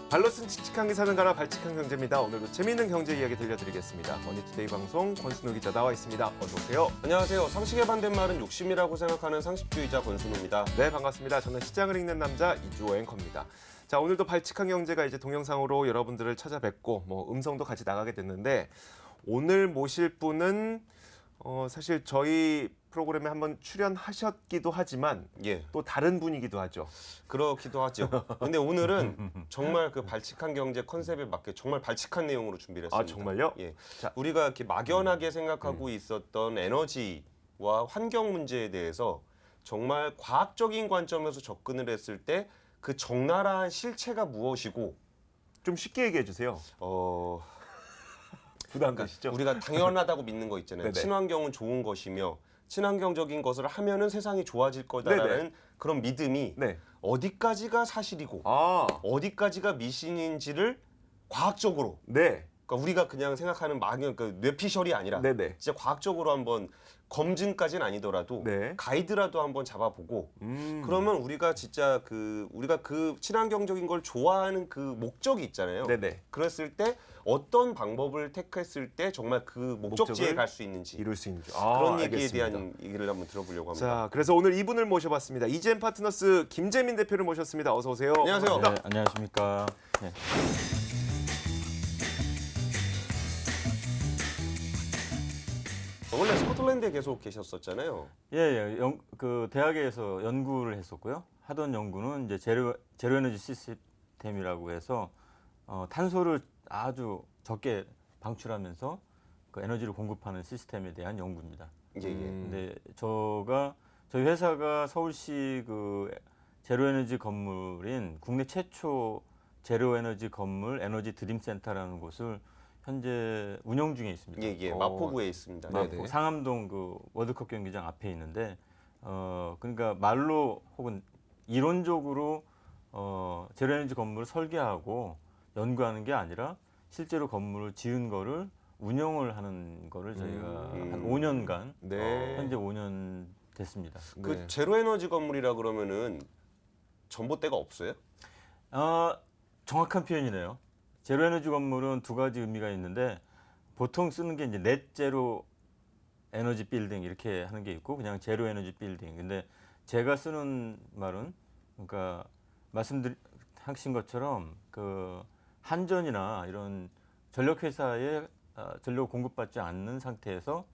발로 쓴 칙칙한 기사는 가라 발칙한 경제입니다. 오늘도 재미있는 경제 이야기 들려드리겠습니다. 머니투데이 방송 권순우 기자 나와 있습니다. 어서 오세요. 안녕하세요. 상식의 반대말은 욕심이라고 생각하는 상식주의자 권순우입니다. 네, 반갑습니다. 저는 시장을 읽는 남자 이주호 앵커입니다. 자, 오늘도 발칙한 경제가 이제 동영상으로 여러분들을 찾아뵙고 음성도 같이 나가게 됐는데 오늘 모실 분은 사실 저희 프로그램에 한번 출연하셨기도 하지만 예, 또 다른 분이기도 하죠. 그렇기도 하죠. 근데 오늘은 정말 그 발칙한 경제 컨셉에 맞게 정말 발칙한 내용으로 준비를 했습니다. 아, 정말요? 예, 자, 우리가 이렇게 막연하게 생각하고 있었던 에너지와 환경 문제에 대해서 정말 과학적인 관점에서 접근을 했을 때 그 적나라한 실체가 무엇이고 좀 쉽게 얘기해 주세요. 부담 되시죠? 우리가 당연하다고 믿는 거 있잖아요. 네네. 친환경은 좋은 것이며 친환경적인 것을 하면은 세상이 좋아질 거다라는 네네. 그런 믿음이 네. 어디까지가 사실이고 아, 어디까지가 미신인지를 과학적으로, 네. 그러니까 우리가 그냥 생각하는 막연 그 뇌피셜이 아니라 네네. 진짜 과학적으로 한번 검증까지는 아니더라도 네. 가이드라도 한번 잡아보고 음. 그러면 우리가 진짜 우리가 그 친환경적인 걸 좋아하는 그 목적이 있잖아요. 네네. 그랬을 때 어떤 방법을 택했을 때 정말 그 목적지에 목적을 갈 수 있는지 이룰 수 있는지. 그런 얘기에 알겠습니다. 대한 얘기를 한번 들어보려고 합니다. 자, 그래서 오늘 이분을 모셔봤습니다. 이젠 파트너스 김재민 대표를 모셨습니다. 어서 오세요. 안녕하세요. 네, 안녕하십니까. 네. 원래 스코틀랜드에 계속 계셨었잖아요. 예, 예. 그 대학에서 연구를 했었고요. 하던 연구는 이제 제로 에너지 시스템이라고 해서 탄소를 아주 적게 방출하면서 그 에너지를 공급하는 시스템에 대한 연구입니다. 예, 예. 근데 저희 회사가 서울시 그 제로 에너지 건물인 국내 최초 제로 에너지 건물 에너지 드림 센터라는 곳을 현재 운영 중에 있습니다. 예, 예. 마포구에 있습니다. 네. 마포 상암동 그 월드컵 경기장 앞에 있는데 그러니까 말로 혹은 이론적으로 제로 에너지 건물을 설계하고 연구하는 게 아니라 실제로 건물을 지은 거를 운영을 하는 거를 저희가 한 5년간 네. 현재 5년 됐습니다. 그 네. 제로 에너지 건물이라 그러면은 전봇대가 없어요? 정확한 표현이네요. 제로 에너지 건물은 두 가지 의미가 있는데 보통 쓰는 게 이제 넷 제로 에너지 빌딩 이렇게 하는 게 있고 그냥 제로 에너지 빌딩. 근데 제가 쓰는 말은 그러니까 말씀하신 것처럼 그 한전이나 이런 전력 회사에 전력 공급받지 않는 상태에서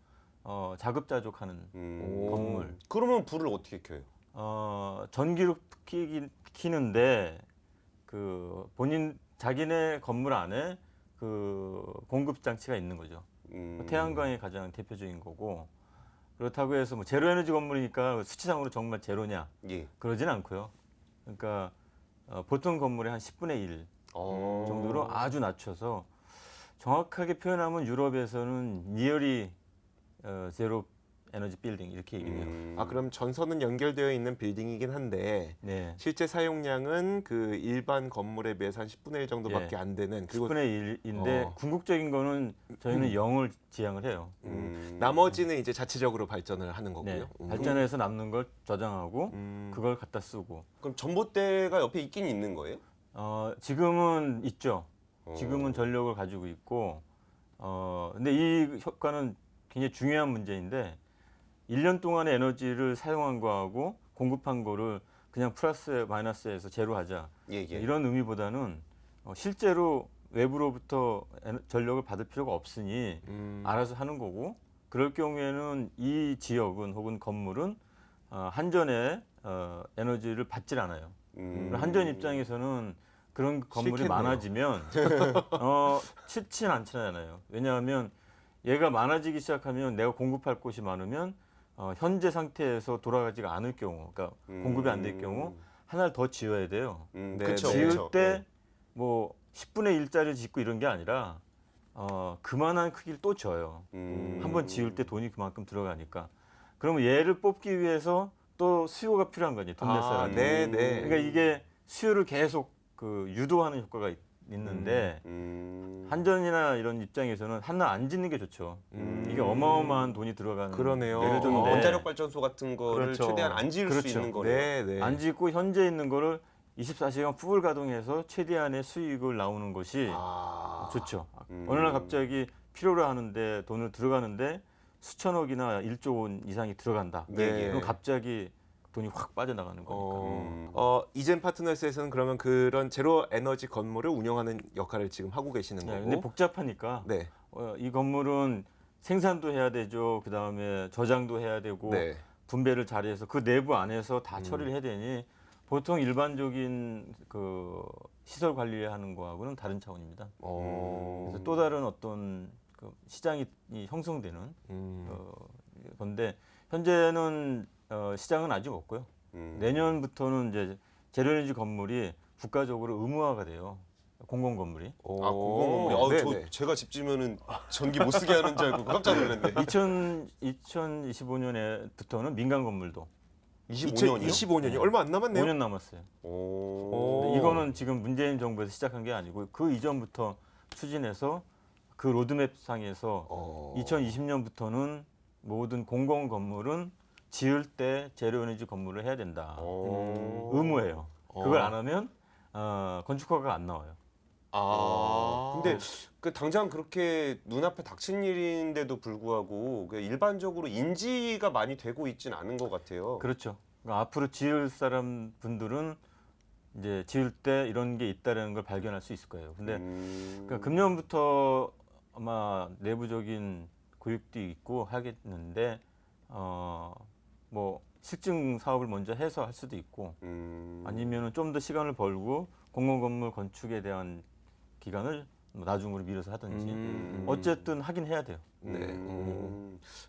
자급자족하는 건물. 그러면 불을 어떻게 켜요? 전기로 키는데 그 자기네 건물 안에 그 공급 장치가 있는 거죠. 태양광이 가장 대표적인 거고 그렇다고 해서 뭐 제로 에너지 건물이니까 수치상으로 정말 제로냐 예. 그러진 않고요. 그러니까 보통 건물의 한 10분의 1 정도로 아주 낮춰서 정확하게 표현하면 유럽에서는 니어리 제로 에너지 빌딩 이렇게 얘기해요. 아, 그럼 전선은 연결되어 있는 빌딩이긴 한데 네. 실제 사용량은 그 일반 건물에 비해서 한 10분의 1 정도밖에 예. 안 되는. 그리고 10분의 1인데 궁극적인 거는 저희는 0을 지향을 해요. 나머지는 이제 자체적으로 발전을 하는 네. 거고요. 발전해서 남는 걸 저장하고 그걸 갖다 쓰고. 그럼 전봇대가 옆에 있긴 있는 거예요? 지금은 있죠. 지금은 전력을 가지고 있고. 근데 이 효과는 굉장히 중요한 문제인데 1년 동안의 에너지를 사용한 거하고 공급한 거를 그냥 플러스 마이너스에서 제로 하자. 예, 예. 이런 의미보다는 실제로 외부로부터 전력을 받을 필요가 없으니 알아서 하는 거고 그럴 경우에는 이 지역은 혹은 건물은 한전의 에너지를 받질 않아요. 한전 입장에서는 그런 건물이 싫겠네요. 많아지면 싫진 않잖아요. 왜냐하면 얘가 많아지기 시작하면 내가 공급할 곳이 많으면 현재 상태에서 돌아가지가 않을 경우, 그러니까 공급이 안 될 경우 하나를 더 지어야 돼요. 네, 그쵸, 지을 그쵸. 때 뭐 10분의 1짜리 짓고 이런 게 아니라 그만한 크기를 또 져요. 한번 지을 때 돈이 그만큼 들어가니까. 그러면 얘를 뽑기 위해서 또 수요가 필요한 거지. 돈 낼 사람이. 네, 네. 그러니까 이게 수요를 계속 그 유도하는 효과가 있는데 한전이나 이런 입장에서는 하나 안 짓는 게 좋죠. 이게 어마어마한 돈이 들어가는 그러네요. 예를 들면 네. 원자력 발전소 같은 거를 그렇죠. 최대한 안 지을 수 그렇죠. 있는 거네요. 네, 네. 안 짓고 현재 있는 거를 24시간 풀 가동해서 최대한의 수익을 나오는 것이 좋죠. 어느 날 갑자기 필요로 하는데 돈을 들어가는데 수천억이나 1조 원 이상이 들어간다. 네. 그럼 갑자기 돈이 확 빠져나가는 거니까. 이젠 파트너스에서는 그러면 그런 제로 에너지 건물을 운영하는 역할을 지금 하고 계시는 네, 거고. 근데 복잡하니까 네. 이 건물은 생산도 해야 되죠. 그 다음에 저장도 해야 되고 네. 분배를 잘해서 그 내부 안에서 다 처리를 해야 되니 보통 일반적인 그 시설 관리하는 거하고는 다른 차원입니다. 그래서 또 다른 어떤 그 시장이 형성되는 건데 현재는 시장은 아직 없고요. 내년부터는 이제 제로에너지 건물이 국가적으로 의무화가 돼요. 공공 건물이. 아, 공공건물이. 네네. 제가 집 지면은 전기 못 쓰게 하는 줄 알고 깜짝 놀랐네. 2025년부터는 민간 건물도 25년이요? 2025년이 얼마 안 남았네요. 5년 남았어요. 오. 근데 이거는 지금 문재인 정부에서 시작한 게 아니고 그 이전부터 추진해서 그 로드맵 상에서 2020년부터는 모든 공공 건물은 지을 때 제로에너지 건물을 해야 된다. 의무예요. 그걸 안 하면 건축허가가 안 나와요. 근데 그 당장 그렇게 눈앞에 닥친 일인데도 불구하고 그 일반적으로 인지가 많이 되고 있지는 않은 것 같아요. 그렇죠. 그러니까 앞으로 지을 사람 분들은 이제 지을 때 이런 게 있다라는 걸 발견할 수 있을 거예요. 근데 그러니까 금년부터 아마 내부적인 교육도 있고 하겠는데 뭐 실증 사업을 먼저 해서 할 수도 있고 아니면은 좀 더 시간을 벌고 공공건물 건축에 대한 기간을 나중으로 미뤄서 하든지 어쨌든 하긴 해야 돼요. 네.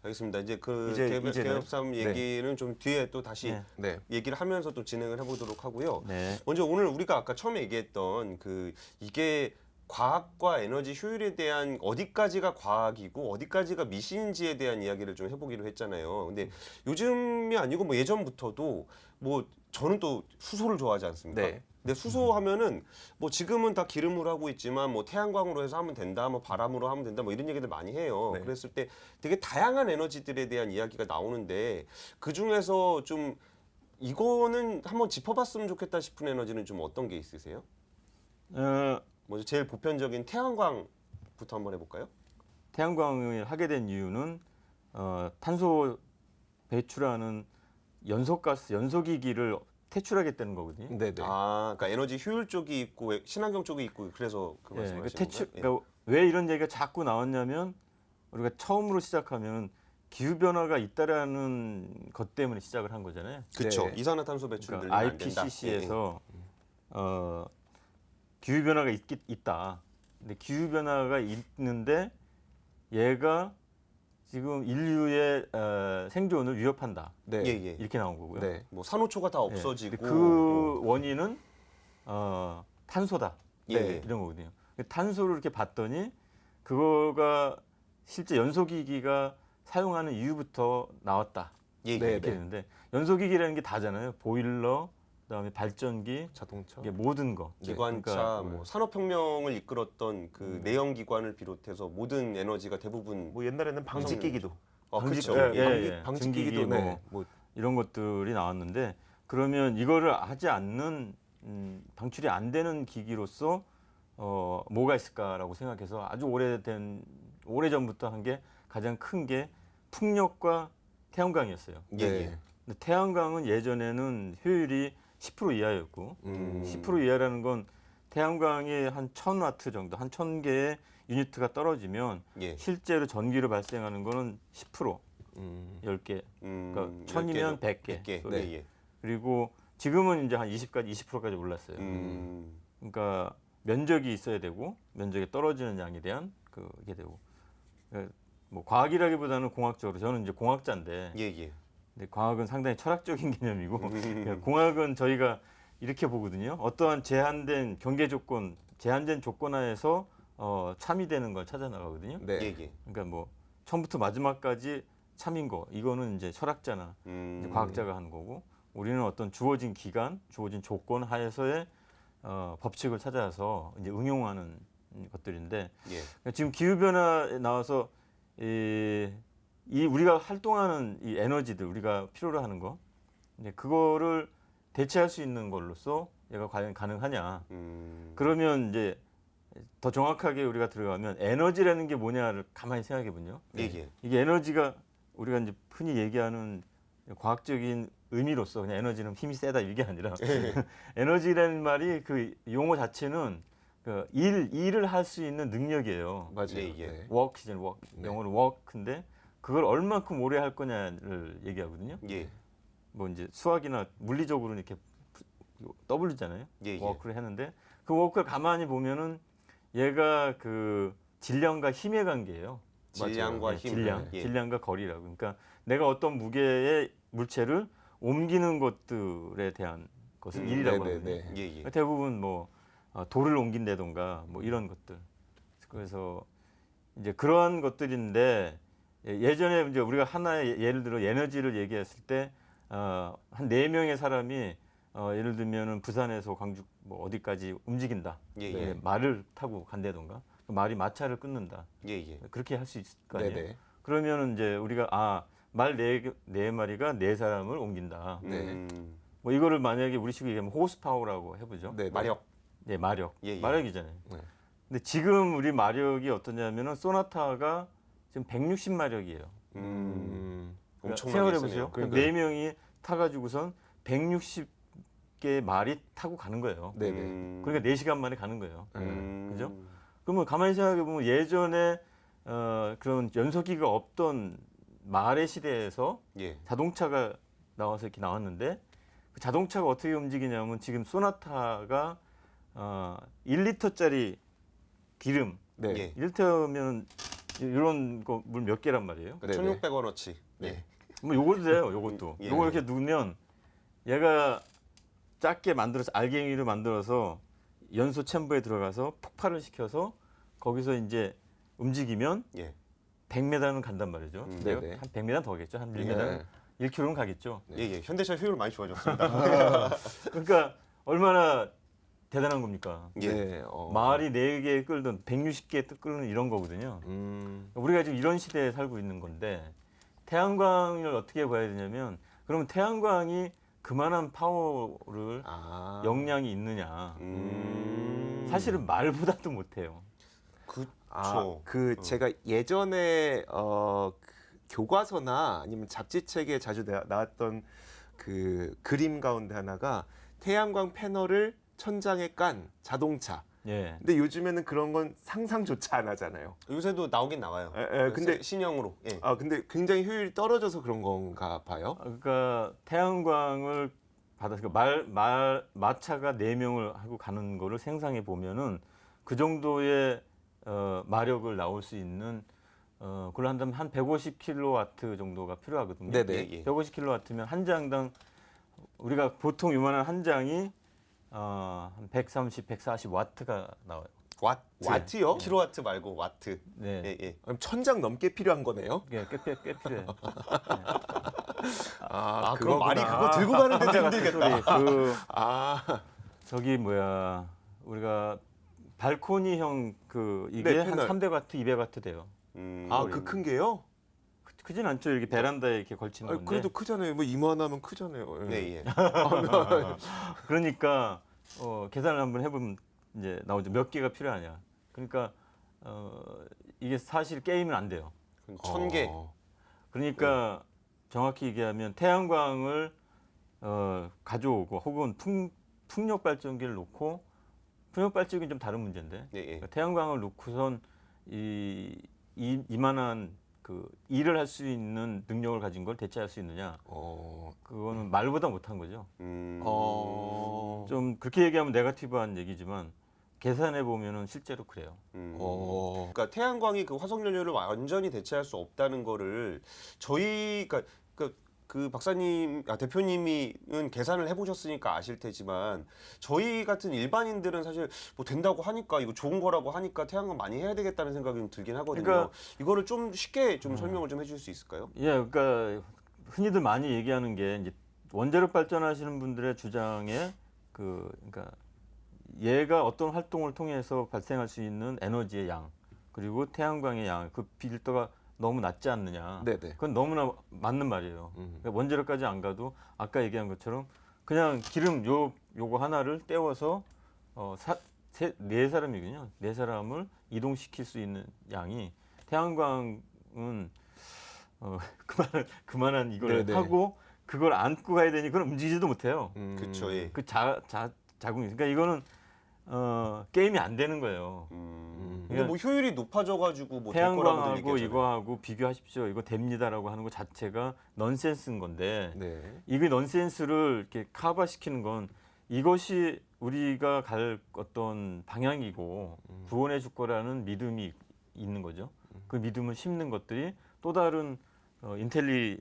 알겠습니다. 이제 그 이제는? 개업삼 얘기는 좀 뒤에 또 다시 네. 네. 얘기를 하면서 또 진행을 해보도록 하고요. 네. 먼저 오늘 우리가 아까 처음에 얘기했던 그 이게 과학과 에너지 효율에 대한 어디까지가 과학이고 어디까지가 미신인지에 대한 이야기를 좀 해보기로 했잖아요. 근데 요즘이 아니고 뭐 예전부터도 뭐 저는 또 수소를 좋아하지 않습니까? 네. 근데 수소 하면은 뭐 지금은 다 기름으로 하고 있지만 뭐 태양광으로 해서 하면 된다, 뭐 바람으로 하면 된다, 뭐 이런 얘기들 많이 해요. 네. 그랬을 때 되게 다양한 에너지들에 대한 이야기가 나오는데 그 중에서 좀 이거는 한번 짚어봤으면 좋겠다 싶은 에너지는 좀 어떤 게 있으세요? 먼저 제일 보편적인 태양광부터 한번 해볼까요? 태양광을 하게 된 이유는 탄소 배출하는 연소가스, 연소기기를 퇴출하겠다는 거거든요. 네, 네. 아, 그러니까 에너지 효율 쪽이 있고 친환경 쪽이 있고 그래서 그 예, 말씀하시는 건가요? 그러니까 왜 이런 얘기가 자꾸 나왔냐면 우리가 처음으로 시작하면 기후 변화가 있다라는 것 때문에 시작을 한 거잖아요. 그렇죠. 네. 이산화탄소 배출 그러니까 늘리면 안 된다. IPCC에서 기후 변화가 있다. 근데 기후 변화가 있는데 얘가 지금 인류의 생존을 위협한다. 네. 예, 예. 이렇게 나온 거고요. 네. 뭐 산호초가 다 예. 없어지고 그 원인은 탄소다. 예, 네. 예. 이런 거거든요. 탄소를 이렇게 봤더니 그거가 실제 연소기기가 사용하는 이유부터 나왔다. 예, 네, 예. 이렇게 되는데 연소기기라는 게 다잖아요. 보일러, 그다음에 발전기, 자동차. 이게 모든 거. 기관차, 그러니까 뭐 산업혁명을 이끌었던 그 내연기관을 비롯해서 모든 에너지가 대부분 뭐 옛날에는 방직기기도. 그렇죠. 방직기, 예, 예. 방직기기도 증기기 네. 뭐 이런 것들이 나왔는데 그러면 이거를 하지 않는 방출이 안 되는 기기로서 뭐가 있을까라고 생각해서 아주 오래전부터 한 게 가장 큰 게 풍력과 태양광이었어요. 예, 네. 예. 근데 태양광은 예전에는 효율이 10% 이하였고 10% 이하라는 건 태양광이 한 1000와트 정도, 한 1000개의 유니트가 떨어지면 예. 실제로 전기를 발생하는 거는 10%, 10개. 그러니까 1000이면 100개. 100개. 소리. 예, 예. 그리고 지금은 이제 한 20%까지 올랐어요. 그러니까 면적이 있어야 되고 면적이 떨어지는 양에 대한 그게 되고 뭐 과학이라기보다는 공학적으로 저는 이제 공학자인데 예, 예. 근데 과학은 상당히 철학적인 개념이고 공학은 저희가 이렇게 보거든요. 어떠한 제한된 경계 조건, 제한된 조건 하에서 참이 되는 걸 찾아 나가거든요. 네. 예, 예. 그러니까 뭐 처음부터 마지막까지 참인 거 이거는 이제 철학자나 이제 과학자가 하는 거고 우리는 어떤 주어진 기간, 주어진 조건 하에서의 법칙을 찾아서 이제 응용하는 것들인데 예. 지금 기후 변화에 나와서 이 우리가 활동하는 이 에너지들 우리가 필요로 하는 거, 이제 그거를 대체할 수 있는 걸로서 얘가 과연 가능하냐? 음. 그러면 이제 더 정확하게 우리가 들어가면 에너지라는 게 뭐냐를 가만히 생각해 보면요. 예, 예. 이게 에너지가 우리가 이제 흔히 얘기하는 과학적인 의미로서 그냥 에너지는 힘이 세다 이게 아니라 에너지라는 말이 그 용어 자체는 그 일을 할 수 있는 능력이에요. 맞아요. 예, 예. 네. 워크잖아요. 워크. 네. 영어로 워크인데 그걸 얼만큼 오래 할 거냐를 얘기하거든요. 예. 뭐 이제 수학이나 물리적으로는 이렇게 W잖아요. 예, 예. 워크를 했는데 그 워크를 가만히 보면은 얘가 그 질량과 힘의 관계예요. 질량과 예, 힘. 질량, 예. 질량과 거리라고. 그러니까 내가 어떤 무게의 물체를 옮기는 것들에 대한 것을 일이라고 네네네. 하거든요. 예, 예. 그러니까 대부분 뭐 돌을 옮긴다던가 뭐 이런 것들. 그래서 이제 그러한 것들인데 예전에 이제 우리가 하나의 예를 들어 에너지를 얘기했을 때 한 4명의 사람이 예를 들면은 부산에서 광주 뭐 어디까지 움직인다. 예, 예, 예. 말을 타고 간다던가 그 말이 마차를 끊는다. 예, 예. 그렇게 할 수 있을 거 아니에요. 네네. 그러면은 이제 우리가 말 네 마리가 4사람을 옮긴다. 네. 뭐 이거를 만약에 우리식으로 얘기하면 호스 파워라고 해보죠. 네네. 마력. 네, 마력. 예, 예. 마력이잖아요. 네. 근데 지금 우리 마력이 어떠냐면은 소나타가 지금 160마력이에요. 엄청나게 생각을 세네요. 해보세요. 그러니까요. 4명이 타가지고선 160개 말이 타고 가는 거예요. 네네. 그러니까 4시간 만에 가는 거예요. 음. 그죠? 그러면 가만히 생각해 보면 예전에 그런 연소기가 없던 말의 시대에서 예. 자동차가 나와서 이렇게 나왔는데 그 자동차가 어떻게 움직이냐면 지금 소나타가 1리터짜리 기름 네. 예. 이를테면 이런 거 물 몇 개란 말이에요. 그러니까 네네. 1,600원어치. 네. 뭐 요것도 돼요. 요것도. 예. 요거 이렇게 누우면 얘가 작게 만들어서 알갱이를 만들어서 연소 챔버에 들어가서 폭발을 시켜서 거기서 이제 움직이면 예. 100m는 간단 말이죠. 내가 네네. 한 100m 더 가겠죠. 한 1m, 네. 1km는 가겠죠. 예, 예. 현대차 효율 많이 좋아졌습니다. 그러니까 얼마나 대단한 겁니까? 예. 네. 말이 4개 끌든 160개 끌는 이런 거거든요. 우리가 지금 이런 시대에 살고 있는 건데 태양광을 어떻게 봐야 되냐면 그러면 태양광이 그만한 파워를 역량이 있느냐? 사실은 말보다도 못해요. 그렇죠. 제가 예전에 그 교과서나 아니면 잡지책에 자주 나왔던 그 그림 가운데 하나가 태양광 패널을 천장에 깐 자동차. 예. 근데 요즘에는 그런 건 상상조차 안 하잖아요. 요새도 나오긴 나와요. 근데 신형으로. 예. 근데 굉장히 효율이 떨어져서 그런 건가 봐요. 그러니까 태양광을 받아서 마차가 4명을 하고 가는 거를 생상해 보면은 그 정도의 마력을 나올 수 있는 그걸 한다면 한 150kW 정도가 필요하거든요. 네네. 예, 예. 150kW면 한 장당 우리가 보통 요만한 한 장이 한 130, 140 와트가 나와요. 와트요? 킬로와트 말고 와트. 네. 예, 예. 그럼 1000장 넘게 필요한 거네요. 꽤 필요해요. 그럼 말이 그거 들고 아, 가는데 힘들겠다. 저기 뭐야 우리가 발코니형 이게 네, 한 패널. 300와트, 200와트 돼요. 그 큰 게요? 크진 않죠. 이렇게 베란다에 이렇게 걸치는 건데. 그래도 크잖아요. 뭐 이만하면 크잖아요. 네, 예. 그러니까 계산을 한번 해보면 이제 나오죠. 몇 개가 필요하냐. 그러니까 이게 사실 게임은 안 돼요. 1000개. 그러니까 정확히 얘기하면 태양광을 가져오고 혹은 풍력 발전기를 놓고 풍력 발전기는 좀 다른 문제인데 예, 예. 그러니까 태양광을 놓고선 이만한 그 일을 할 수 있는 능력을 가진 걸 대체할 수 있느냐? 그거는 말보다 못한 거죠. 좀 그렇게 얘기하면 네거티브한 얘기지만 계산해 보면은 실제로 그래요. 그러니까 태양광이 그 화석 연료를 완전히 대체할 수 없다는 거를 저희가 그 박사님, 대표님은 계산을 해보셨으니까 아실 테지만 저희 같은 일반인들은 사실 뭐 된다고 하니까 이거 좋은 거라고 하니까 태양광 많이 해야 되겠다는 생각이 좀 들긴 하거든요. 그러니까 이거를 좀 쉽게 좀 설명을 좀 해줄 수 있을까요? 예, 그러니까 흔히들 많이 얘기하는 게 이제 원자력 발전하시는 분들의 주장에 그러니까 얘가 어떤 활동을 통해서 발생할 수 있는 에너지의 양 그리고 태양광의 양 그 비율도가 너무 낮지 않느냐. 네네. 그건 너무나 맞는 말이에요. 그러니까 원자력까지 안 가도 아까 얘기한 것처럼 그냥 기름 요거 하나를 떼워서 네 사람이군요. 네 사람을 이동시킬 수 있는 양이 태양광은 그만한 이걸 네네. 하고 그걸 안고 가야 되니 그건 움직이지도 못해요. 그쵸. 예. 그 자궁이 그러니까 이거는 게임이 안 되는 거예요. 근데 뭐 효율이 높아져가지고 뭐 될 거라고 태양광하고 얘기하잖아요. 이거하고 비교하십시오. 이거 됩니다라고 하는 것 자체가 넌센스인 건데 네. 이게 넌센스를 이렇게 커버시키는 건 이것이 우리가 갈 어떤 방향이고 구원해 줄 거라는 믿음이 있는 거죠. 그 믿음을 심는 것들이 또 다른 인텔리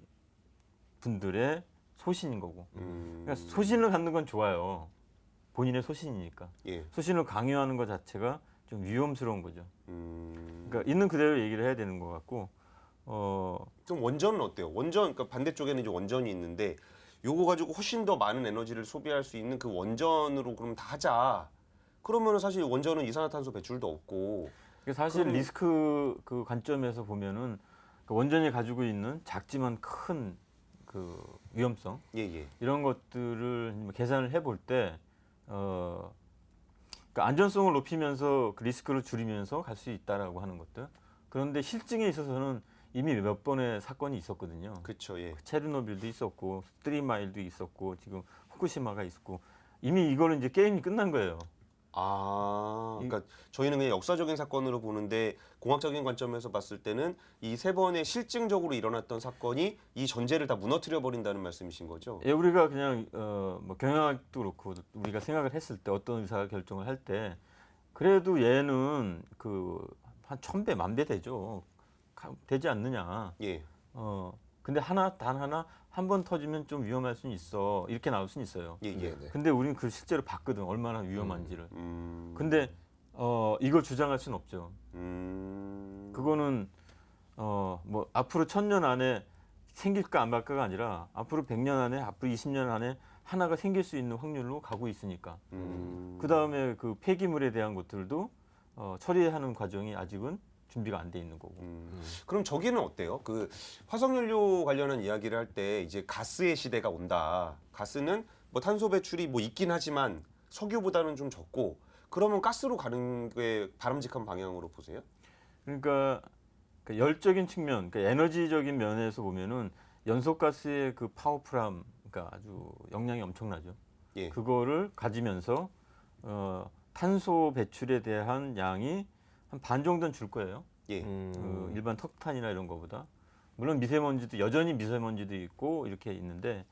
분들의 소신인 거고. 그러니까 소신을 갖는 건 좋아요. 본인의 소신이니까. 예. 소신을 강요하는 것 자체가 좀 위험스러운 거죠. 그러니까 있는 그대로 얘기를 해야 되는 것 같고. 그럼 원전은 어때요? 원전, 그러니까 반대쪽에는 이제 원전이 있는데 요거 가지고 훨씬 더 많은 에너지를 소비할 수 있는 그 원전으로 그럼 다 하자. 그러면은 사실 원전은 이산화탄소 배출도 없고. 사실 리스크 그 관점에서 보면은 그 원전이 가지고 있는 작지만 큰 그 위험성 예예. 이런 것들을 계산을 해볼 때 그러니까 안전성을 높이면서 그 리스크를 줄이면서 갈 수 있다라고 하는 것들. 그런데 실증에 있어서는 이미 몇 번의 사건이 있었거든요. 그렇죠. 예. 체르노빌도 있었고, 스트리마일도 있었고, 지금 후쿠시마가 있었고, 이미 이거는 이제 게임이 끝난 거예요. 아, 그러니까 저희는 그냥 역사적인 사건으로 보는데 공학적인 관점에서 봤을 때는 이 세 번의 실증적으로 일어났던 사건이 이 전제를 다 무너뜨려 버린다는 말씀이신 거죠? 예, 우리가 그냥 뭐 경영학도 그렇고 우리가 생각을 했을 때 어떤 의사 결정을 할 때 그래도 얘는 그 한 1000배, 1000배 되죠. 되지 않느냐. 예. 근데 단 하나 한 번 터지면 좀 위험할 수는 있어. 이렇게 나올 수는 있어요. 예, 예. 네. 근데 우리는 그 실제로 봤거든. 얼마나 위험한지를. 근데 음. 이걸 주장할 수는 없죠. 그거는 뭐 앞으로 1000년 안에 생길까 안 말까가 아니라 앞으로 100년 안에, 앞으로 20년 안에 하나가 생길 수 있는 확률로 가고 있으니까. 그 다음에 그 폐기물에 대한 것들도 처리하는 과정이 아직은 준비가 안 돼 있는 거고. 그럼 저기는 어때요? 그 화석연료 관련한 이야기를 할 때 이제 가스의 시대가 온다. 가스는 뭐 탄소 배출이 뭐 있긴 하지만 석유보다는 좀 적고 그러면 가스로 가는 게 바람직한 방향으로 보세요? 그러니까 그 열적인 측면, 그러니까 에너지적인 면에서 보면은 연소가스의 그 파워풀함, 그러니까 아주 영향이 엄청나죠. 예. 그거를 가지면서 탄소 배출에 대한 양이 한 반 정도는 줄 거예요. 예. 그 일반 석탄이나 이런 거보다. 물론 미세먼지도 여전히 미세먼지도 있고 이렇게 있는데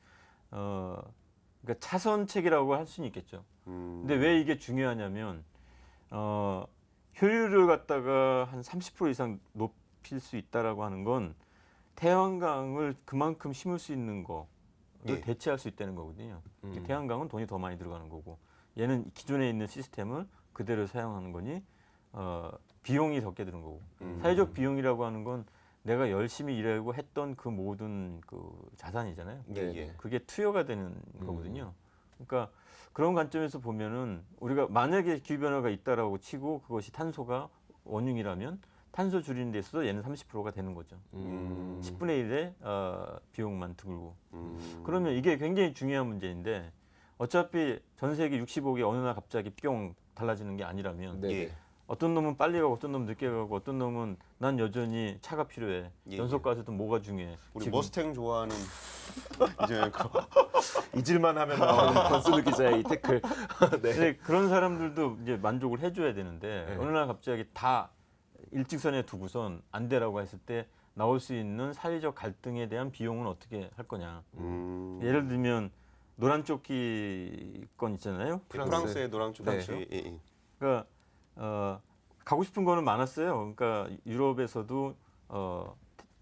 그러니까 차선책이라고 할 수는 있겠죠. 근데 왜 이게 중요하냐면 효율을 갖다가 한 30% 이상 높일 수 있다라고 하는 건 태양광을 그만큼 심을 수 있는 거를 예. 대체할 수 있다는 거거든요. 태양광은 돈이 더 많이 들어가는 거고 얘는 기존에 있는 시스템을 그대로 사용하는 거니 비용이 적게 드는 거고 사회적 비용이라고 하는 건 내가 열심히 일하고 했던 그 모든 그 자산이잖아요. 예, 예. 그게 투여가 되는 거거든요. 그러니까 그런 관점에서 보면은 우리가 만약에 기후변화가 있다라고 치고 그것이 탄소가 원흉이라면 탄소 줄이는 데 있어서 얘는 30%가 되는 거죠. 10분의 1의 비용만 들고. 그러면 이게 굉장히 중요한 문제인데 어차피 전 세계 65개 어느 날 갑자기 뿅 달라지는 게 아니라면 네. 예. 어떤 놈은 빨리 가고 어떤 놈은 늦게 가고 어떤 놈은 난 여전히 차가 필요해. 예, 연소가스도 뭐가 중요해. 우리 지금 머스탱 좋아하는 이제 잊을만 하면 나오는 권순우 기자의 이 태클. 네. 근데 그런 사람들도 이제 만족을 해줘야 되는데 네. 어느 날 갑자기 다 일직선에 두고선 안 되라고 했을 때 나올 수 있는 사회적 갈등에 대한 비용은 어떻게 할 거냐. 예를 들면 노란 조끼 건 있잖아요. 프랑스의 노랑 조각시. 네. 예, 예. 그러니까 가고 싶은 거는 많았어요. 그러니까 유럽에서도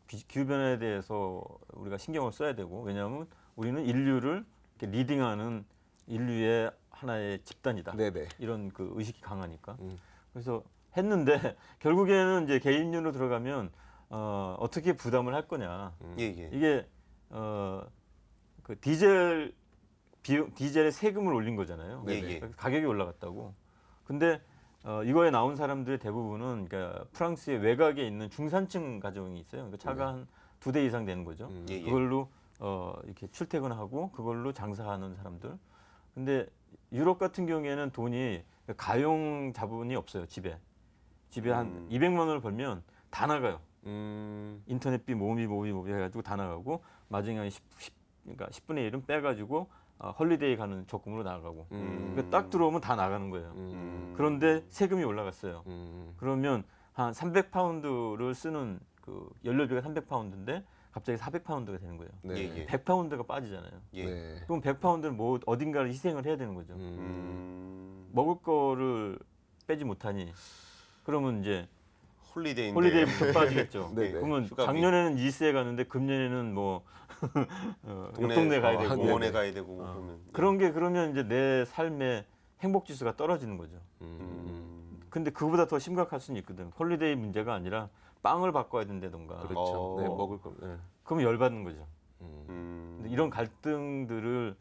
기후 변화에 대해서 우리가 신경을 써야 되고 왜냐하면 우리는 인류를 이렇게 리딩하는 인류의 하나의 집단이다. 네네. 이런 그 의식이 강하니까. 그래서 했는데 결국에는 이제 개인료로 들어가면 어떻게 부담을 할 거냐. 예, 예. 이게 그 디젤의 세금을 올린 거잖아요. 예, 예. 가격이 올라갔다고. 근데 이거에 나온 사람들의 대부분은 그러니까 프랑스의 외곽에 있는 중산층 가정이 있어요. 그러니까 차가 한 2대 이상 되는 거죠. 예, 예. 그걸로 이렇게 출퇴근하고 그걸로 장사하는 사람들. 근데 유럽 같은 경우에는 돈이 가용 자본이 없어요. 집에 한 200만 원을 벌면 다 나가요. 인터넷비 모비 해가지고 다 나가고 마지막에 그러니까 10분의 1은 빼가지고 헐리데이 가는 적금으로 나가고 그러니까 딱 들어오면 다 나가는 거예요. 그런데 세금이 올라갔어요. 그러면 한 300파운드를 쓰는 그 연료비가 300파운드인데 갑자기 400파운드가 되는 거예요. 네. 예, 예. 100파운드가 빠지잖아요. 예. 네. 그럼 100파운드는 뭐 어딘가를 희생을 해야 되는 거죠. 먹을 거를 빼지 못하니 그러면 이제 홀리데이인데. 홀리데이부터 빠지겠죠. 네, 네. 그러면 휴가비. 작년에는 일세에 갔는데 금년에는 뭐 옆 동네 가야 되고 공원에 가야 되고 그러면. 그런 게 그러면 이제 내 삶의 행복 지수가 떨어지는 거죠. 근데 그보다 더 심각할 수는 있거든. 홀리데이 문제가 아니라 빵을 바꿔야 된다던가. 그렇죠. 네, 먹을 거. 네. 그러면 열받는 거죠. 음. 근데 이런 갈등들을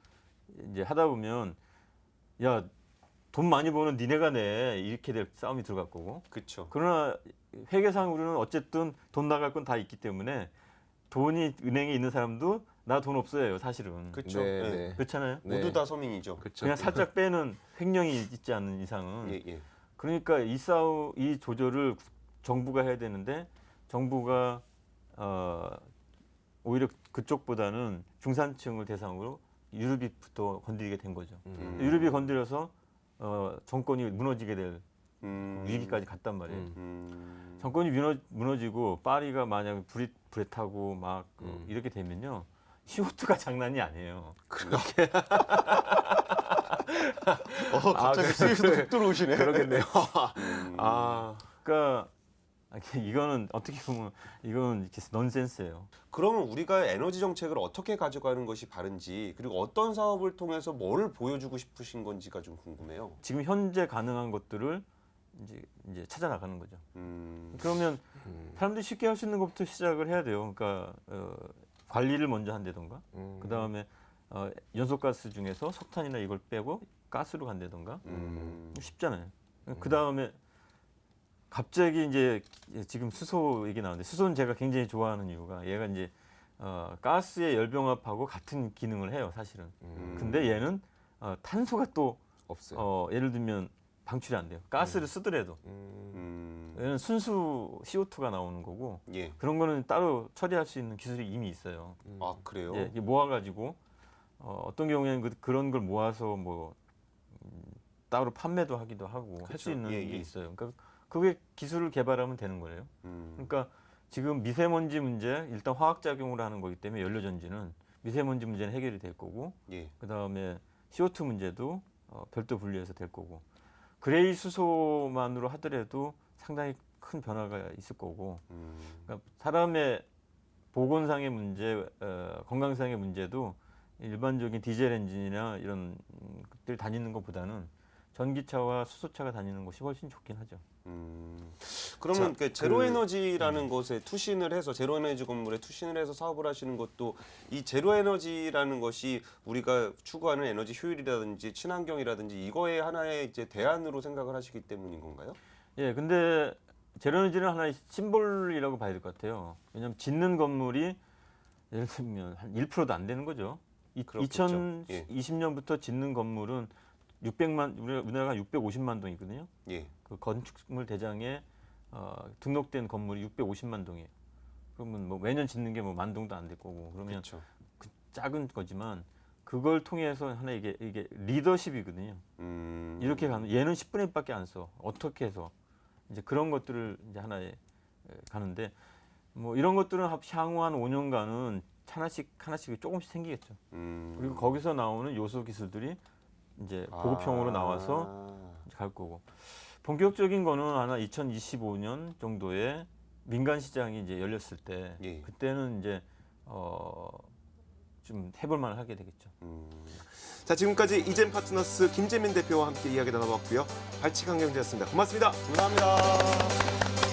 이제 하다 보면 야, 돈 많이 버는 니네가 내 이렇게 될 싸움이 들어갈 거고. 그렇죠. 그러나 회계상으로는 어쨌든 돈 나갈 건 다 있기 때문에 돈이 은행에 있는 사람도 나 돈 없어요, 사실은. 그렇죠. 네, 예. 네. 그렇잖아요. 네. 모두 다 서민이죠. 그렇죠. 그냥 살짝 빼는 횡령이 있지 않는 이상은. 예, 예. 그러니까 이 조절을 정부가 해야 되는데 정부가 오히려 그쪽보다는 중산층을 대상으로 유류비부터 건드리게 된 거죠. 유류비 건드려서 정권이 무너지게 될 위기까지 갔단 말이에요. 정권이 무너지고 파리가 만약에 불에 타고 막 이렇게 되면요. CO2가 장난이 아니에요. 갑자기 스위스도 훅 들어오시네. 그러겠네요. 아, 그러니까 이거는 어떻게 보면 이건 이렇게 넌센스예요. 그러면 우리가 에너지 정책을 어떻게 가져가는 것이 바른지 그리고 어떤 사업을 통해서 뭐를 보여주고 싶으신 건지가 좀 궁금해요. 지금 현재 가능한 것들을 이제 찾아 나가는 거죠. 그러면 사람들이 쉽게 할 수 있는 것부터 시작을 해야 돼요. 그러니까 관리를 먼저 한다던가, 그 다음에 연소가스 중에서 석탄이나 이걸 빼고 가스로 간다던가, 쉽잖아요. 그 다음에 갑자기 이제 지금 수소 얘기 나오는데 수소는 제가 굉장히 좋아하는 이유가 얘가 이제 가스의 열병합하고 같은 기능을 해요, 사실은. 근데 얘는 탄소가 또 없어요. 예를 들면 방출이 안 돼요. 가스를 쓰더라도 얘는 순수 CO2가 나오는 거고 예. 그런 거는 따로 처리할 수 있는 기술이 이미 있어요. 아 그래요? 예, 이게 모아가지고 어떤 경우에는 그런 걸 모아서 뭐 따로 판매도 하기도 하고 할 수 그쵸. 있는 예, 게 예. 있어요. 그러니까 그게 기술을 개발하면 되는 거예요. 그러니까 지금 미세먼지 문제 일단 화학작용으로 하는 거기 때문에 연료전지는 미세먼지 문제는 해결이 될 거고 예. 그 다음에 CO2 문제도 별도 분리해서 될 거고 그레이 수소만으로 하더라도 상당히 큰 변화가 있을 거고 그러니까 사람의 보건상의 문제, 건강상의 문제도 일반적인 디젤 엔진이나 이런 것들이 다니는 것보다는 전기차와 수소차가 다니는 것이 훨씬 좋긴 하죠. 그러면 그 제로 에너지라는 것에 투신을 해서 제로 에너지 건물에 투신을 해서 사업을 하시는 것도 이 제로 에너지라는 것이 우리가 추구하는 에너지 효율이라든지 친환경이라든지 이거에 하나의 이제 대안으로 생각을 하시기 때문인 건가요? 예, 근데 제로에너지는 하나의 심볼이라고 봐야 될 것 같아요. 왜냐하면 짓는 건물이 예를 들면 한 1%도 안 되는 거죠. 그렇겠죠. 2020년부터 짓는 건물은 600만 우리나라가 650만 동이거든요. 예. 그 건축물 대장에 등록된 건물이 650만 동이에요. 그러면 뭐 매년 짓는 게 뭐 만 동도 안 될 거고 그러면 그렇죠. 그 작은 거지만 그걸 통해서 하나 이게 리더십이거든요. 이렇게 가는 얘는 10분의 1밖에 안 써. 어떻게 해서 이제 그런 것들을 이제 하나에 가는데 뭐 이런 것들은 향후 한 5년간은 하나씩 조금씩 생기겠죠. 그리고 거기서 나오는 요소 기술들이 이제 보급형으로 나와서 이제 갈 거고 본격적인 거는 하나 2025년 정도에 민간 시장이 이제 열렸을 때 예. 그때는 이제 좀 해볼만 하게 되겠죠. 자, 지금까지 이젠 파트너스 김재민 대표와 함께 이야기 나눠봤고요. 발칙한 경제였습니다. 고맙습니다. 감사합니다.